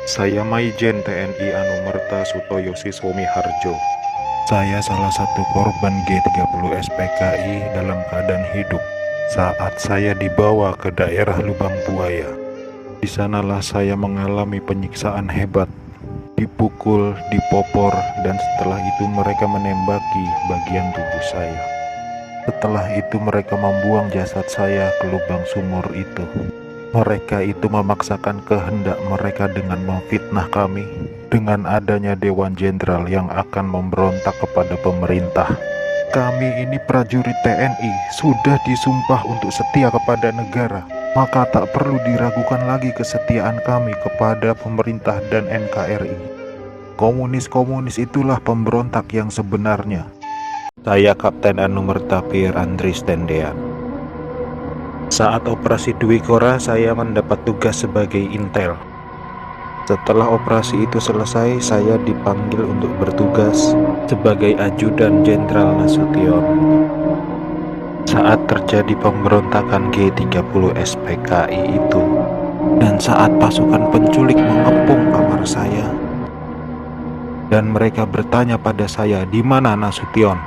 Saya Maijen TNI Anumerta Sutoyo Siswomi Harjo. Saya salah satu korban G30 SPKI dalam keadaan hidup saat saya dibawa ke daerah Lubang Buaya. Di sanalah saya mengalami penyiksaan hebat, dipukul, dipopor, dan setelah itu mereka menembaki bagian tubuh saya. Setelah itu mereka membuang jasad saya ke lubang sumur itu. Mereka itu memaksakan kehendak mereka dengan memfitnah kami dengan adanya Dewan Jenderal yang akan memberontak kepada pemerintah. Kami ini prajurit TNI, sudah disumpah untuk setia kepada negara, maka tak perlu diragukan lagi kesetiaan kami kepada pemerintah dan NKRI. Komunis-komunis itulah pemberontak yang sebenarnya. Saya Kapten Anumerta Pier Andris Tendean. Saat operasi Dwi Kora, saya mendapat tugas sebagai intel. Setelah operasi itu selesai, saya dipanggil untuk bertugas sebagai ajudan Jenderal Nasution. Saat terjadi pemberontakan G30 SPKI itu, dan saat pasukan penculik mengepung kamar saya, dan mereka bertanya pada saya, "Di mana Nasution?"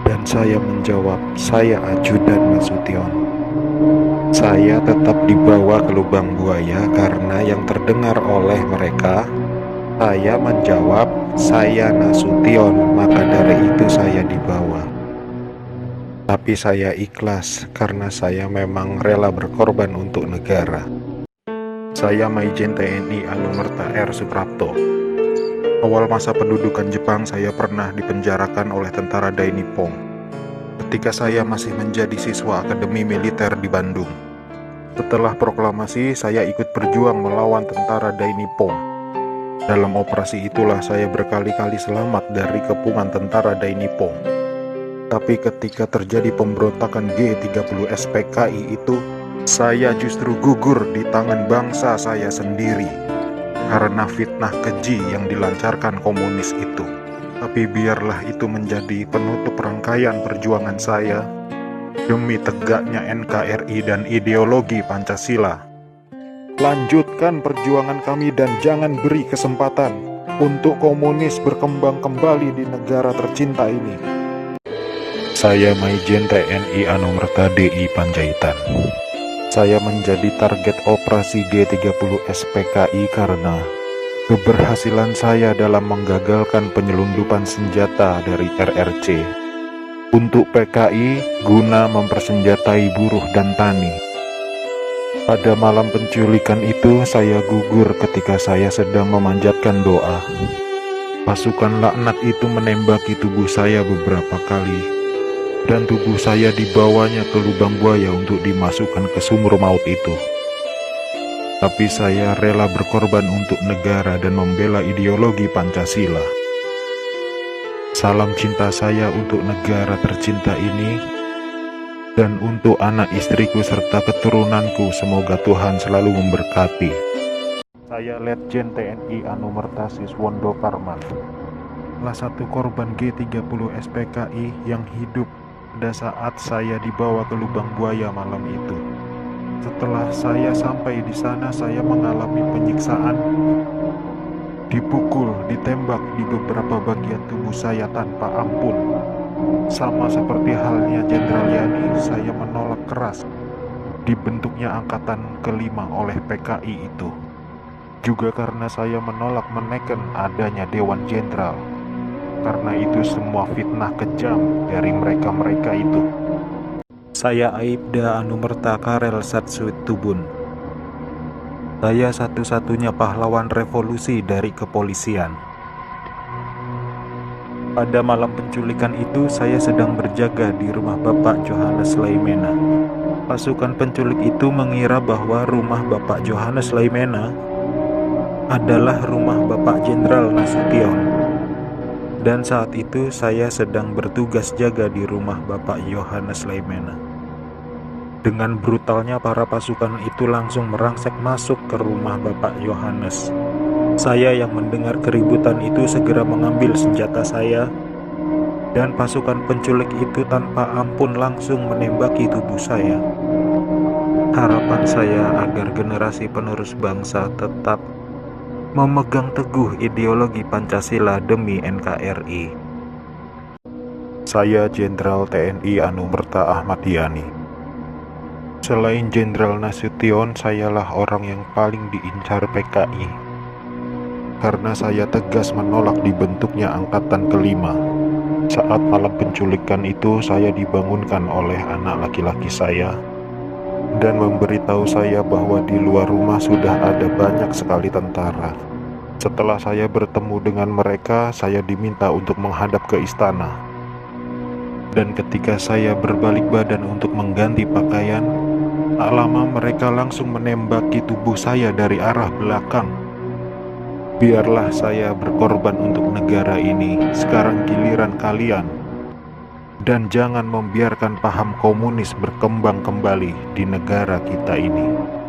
Dan saya menjawab, "Saya ajudan Nasution." Saya tetap dibawa ke lubang buaya karena yang terdengar oleh mereka, saya menjawab, "Saya Nasution," maka dari itu saya dibawa. Tapi saya ikhlas karena saya memang rela berkorban untuk negara. Saya Maijen TNI Anumerta R. Suprapto. Awal masa pendudukan Jepang, saya pernah dipenjarakan oleh tentara Dai Nippon ketika saya masih menjadi siswa Akademi Militer di Bandung. Setelah proklamasi, saya ikut berjuang melawan tentara Dai Nippon. Dalam operasi itulah saya berkali-kali selamat dari kepungan tentara Dai Nippon. Tapi ketika terjadi pemberontakan G30 SPKI itu, saya justru gugur di tangan bangsa saya sendiri karena fitnah keji yang dilancarkan komunis itu. Tapi biarlah itu menjadi penutup rangkaian perjuangan saya demi tegaknya NKRI dan ideologi Pancasila. Lanjutkan perjuangan kami dan jangan beri kesempatan untuk komunis berkembang kembali di negara tercinta ini. Saya Maijen TNI Anumerta DI Panjaitan. Saya menjadi target operasi G30 SPKI karena keberhasilan saya dalam menggagalkan penyelundupan senjata dari RRC untuk PKI guna mempersenjatai buruh dan tani. Pada malam penculikan itu, saya gugur ketika saya sedang memanjatkan doa. Pasukan laknat itu menembaki tubuh saya beberapa kali, dan tubuh saya dibawanya ke lubang buaya untuk dimasukkan ke sumur maut itu. Tapi saya rela berkorban untuk negara dan membela ideologi Pancasila. Salam cinta saya untuk negara tercinta ini dan untuk anak istriku serta keturunanku. Semoga Tuhan selalu memberkati. Saya Letjen TNI Anumerta Siswondo Parman, salah satu korban G30 SPKI yang hidup pada saat saya dibawa ke lubang buaya malam itu. Setelah saya sampai di sana, saya mengalami penyiksaan, dipukul, ditembak di beberapa bagian tubuh saya tanpa ampun. Sama seperti halnya Jenderal Yani, saya menolak keras dibentuknya angkatan kelima oleh PKI itu. Juga karena saya menolak menekan adanya Dewan Jenderal. Karena itu semua fitnah kejam dari mereka-mereka itu. Saya Aibda Anumerta Karel Satsuit Tubun. Saya satu-satunya pahlawan revolusi dari kepolisian. Pada malam penculikan itu, saya sedang berjaga di rumah Bapak Johannes Laimena. Pasukan penculik itu mengira bahwa rumah Bapak Johannes Laimena adalah rumah Bapak Jenderal Nasution. Dan saat itu saya sedang bertugas jaga di rumah Bapak Johannes Laimena. Dengan brutalnya para pasukan itu langsung merangsek masuk ke rumah Bapak Johannes. Saya yang mendengar keributan itu segera mengambil senjata saya, dan pasukan penculik itu tanpa ampun langsung menembaki tubuh saya. Harapan saya agar generasi penerus bangsa tetap memegang teguh ideologi Pancasila demi NKRI. Saya Jenderal TNI Anumerta Ahmad Yani. Selain Jenderal Nasution, sayalah orang yang paling diincar PKI. Karena saya tegas menolak dibentuknya Angkatan Kelima. Saat malam penculikan itu, saya dibangunkan oleh anak laki-laki saya dan memberitahu saya bahwa di luar rumah sudah ada banyak sekali tentara. Setelah saya bertemu dengan mereka, saya diminta untuk menghadap ke istana. Dan ketika saya berbalik badan untuk mengganti pakaian, tak lama mereka langsung menembaki tubuh saya dari arah belakang. Biarlah saya berkorban untuk negara ini, sekarang giliran kalian. Dan jangan membiarkan paham komunis berkembang kembali di negara kita ini.